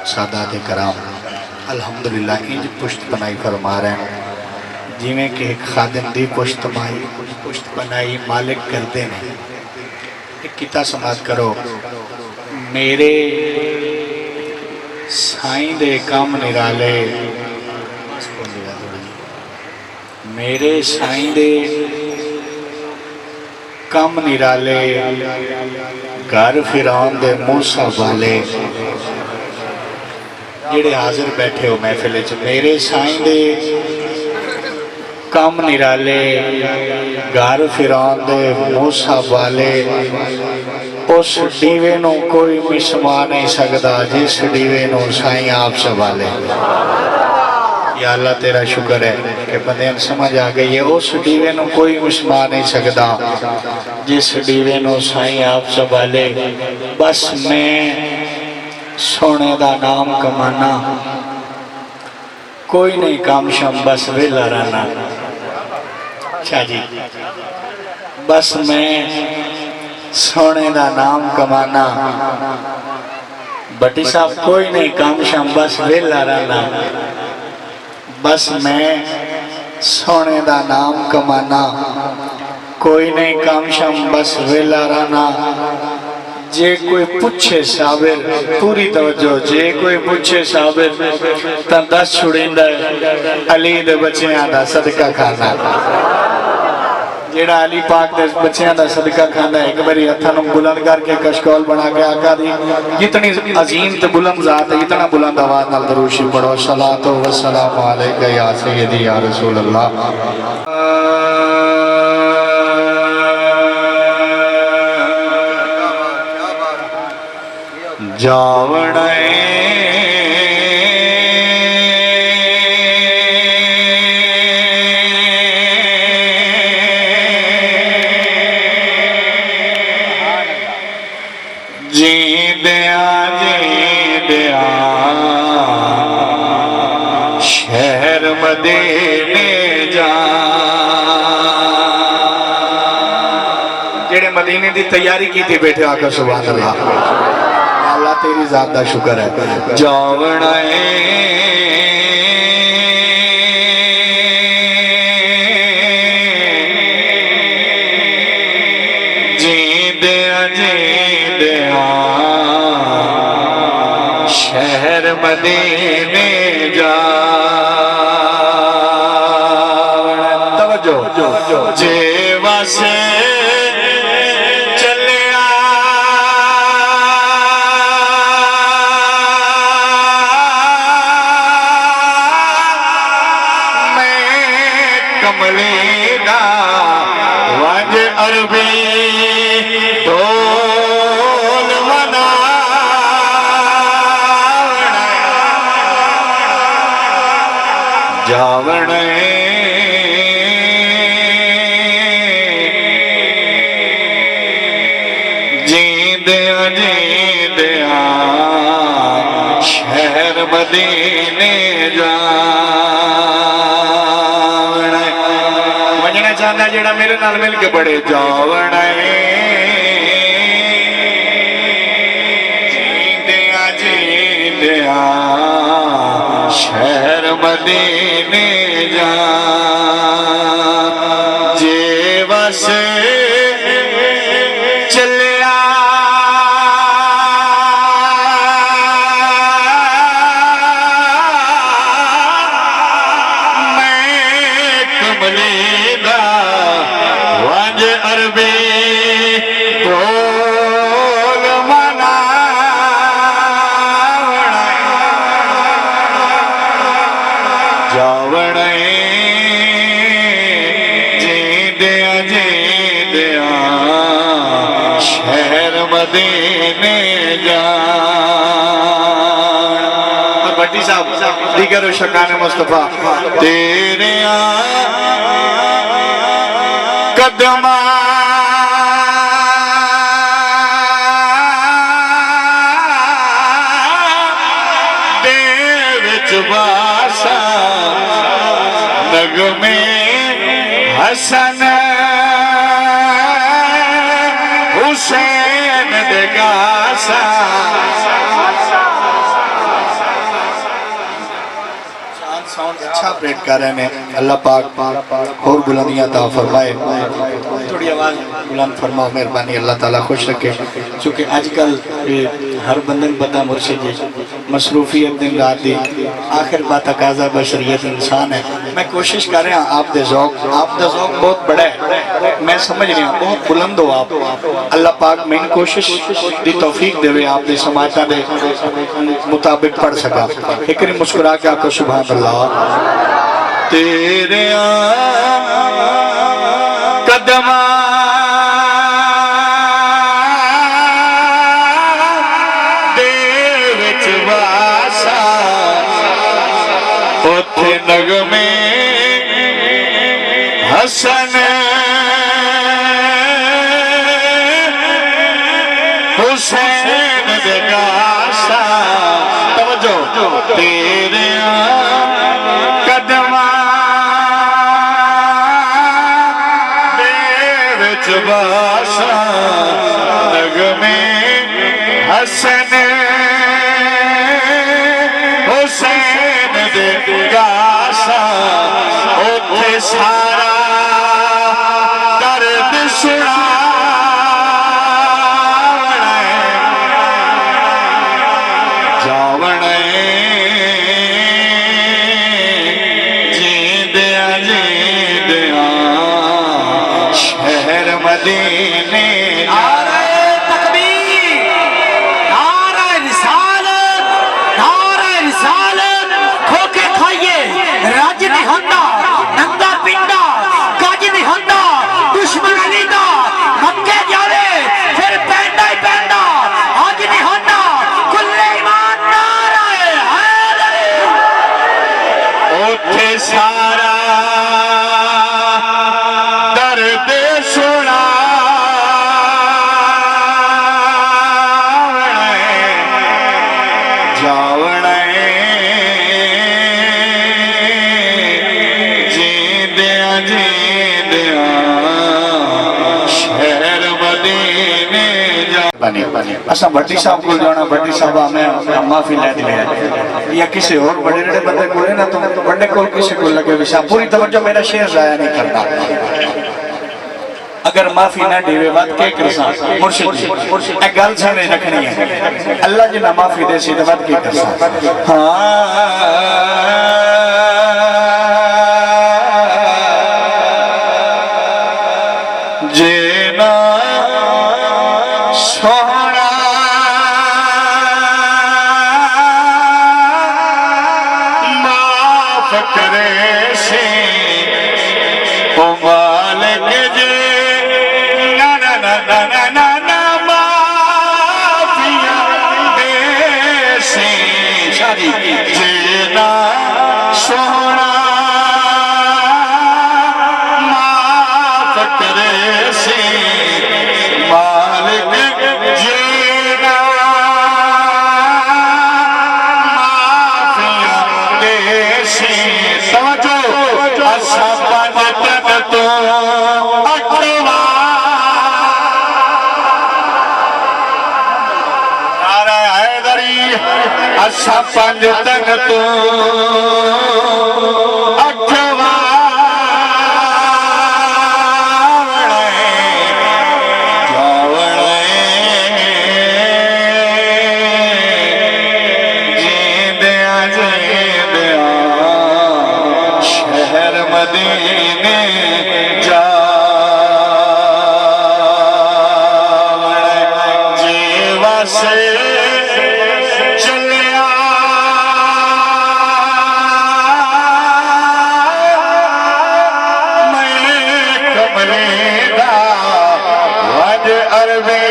सादात कराम अल्हम्दुलिल्लाह इंज पुश्त बनाई फरमा रहे हैं जिमें कि एक खादिम दी पुश्त बनाई मालिक करते हैं। एक किता समाज करो मेरे साईं दे काम निराले, मेरे साईं दे कम निराले घर फिरौन दे मूसा वाले जेड़े हाजिर बैठे हो महफिल च, मेरे साईं दे कम निराले घर फिरौन दे मूसा वाले उस दीवे नूं कोई मिसवा नहीं सकता जिस दीवे नूं साईं आप संभाले। या अल्लाह तेरा शुक्र है कि बंदे समझ आ गई है उस दीवे नूं कोई मिसवा नहीं सकता जिस दीवे नूं साईं आप संभाले। बस मैं सोने का नाम कमाना, कोई नहीं काम शम, बस वेला रहना। अच्छा जी, बस मैं सोने का नाम कमाना, बटी साहब कोई नहीं काम शम, बस वेला रहना। बस मैं सोने का नाम कमाना, कोई नहीं काम शम, बस वेला रहना। जे कोई पूछे साबिर, पूरी तवज्जो, जे कोई पूछे साबिर तो दस छुड़ींदा अली दे बच्चियां दा सदका खाना। जेड़ा अली पाक दे बच्चियां दा सदका खाना एक बारी हत्थां नूं बुलंद करके कशकौल बना के आका दी जितनी अजीम ते बुलंद जात है इतना बुलंद आवाज नाल दरूद शरीफ पढ़ो। सलातो व सलाम अलैका या सय्यदी या रसूल अल्लाह। जावण जींदिया जींदिया शहर मदीने जा। जेड़े मदीने की तैयारी की थी बैठे आकर सुभान अल्लाह। अल्लाह तेरी जात दा शुक्र है। जावण जींदिया जींदिया शहर मदीने जा। तवज्जो जे वासे कमलेगा वज अरबी ढोल मना। जावण जींदिया जींदिया शहर मदीने जा। चाहता जेड़ा मेरे नाल मिल के बड़े जावण जींदिया जींदिया शहर मदीने जा। जे बस चलिया मैं कमले वज अरबी ढोल मना। जावण जींदिया जींदिया शहर मदीने जा। भट्टी साहब दीगर शकान मुस्तफा तेरे कदमा दे विच बासा नगमे हसन हुसैन दे गासा। साउंड अच्छा ऑपरेट कर रहे हैं। अल्लाह पाक और बुलंदियां अता फरमाए, थोड़ी आवाज़ बुलंद फरमाओ, मेहरबानी, अल्लाह ताला खुश रखे। क्योंकि आजकल हर बंदे को पता मुर्शिद जी मसरूफियत दिन रात दी आखिर बात तकाजा बशरियत इंसान है। मैं कोशिश कर रहा आप दे ज़ौक़ बहुत बड़ा है, मैं समझ रहा हूँ बहुत बुलंद हो आप। अल्लाह पाक मैंने कोशिश दी तौफीक देवे आप दे समाजा दे मुताबिक पढ़ सका। एक मुस्कुरा के आपको सुभान अल्लाह। तेरे कदमा दे विच वासा उथे नगमे हसन हुसैन दे गासा। तवज्जो तेरे कदमा दे विच वासा नगमे हसन हुसैन दे गासा उथे सारा दर्द सुना मदीने नारे तकबीर, नारे रिसालत, खोके खाइए राज नहीं होता, नंगा पिंडा काज नहीं होता, दुश्मन अली दा मक्के जावे फिर पैंडा ही पैंडा आज नहीं होता, कुल्ले ईमान नारे हैदरी। उठे सारा दर्द सुना असा भट्टी साहब को जाना, भट्टी साहब हमें माफी ले दिया या किसी और बड़े बड़े बंदे को ना तो बड़े को किसी को लगे विशा पूरी तवज्जो मेरा शेर जाया नहीं करना। अगर माफी ना देवे बात के करसा मुर्शिद जी एक गल सामने रखनी है, अल्लाह जी ना माफी दे सी तो बात के करसा। हां जेना सोहना माफ करे से ओ मालिक जे ना ना ना ना ना ना ना माफिया दे से शादी जेना सोहना माफ करे से मालिक जीना माफिया देसी। समझो असा पंजतन तो अटवा नारे हैदरी, असा पंजतन तो अटवा मदीने जा जीवा से चलिया मैं कमरे दा वज अरबे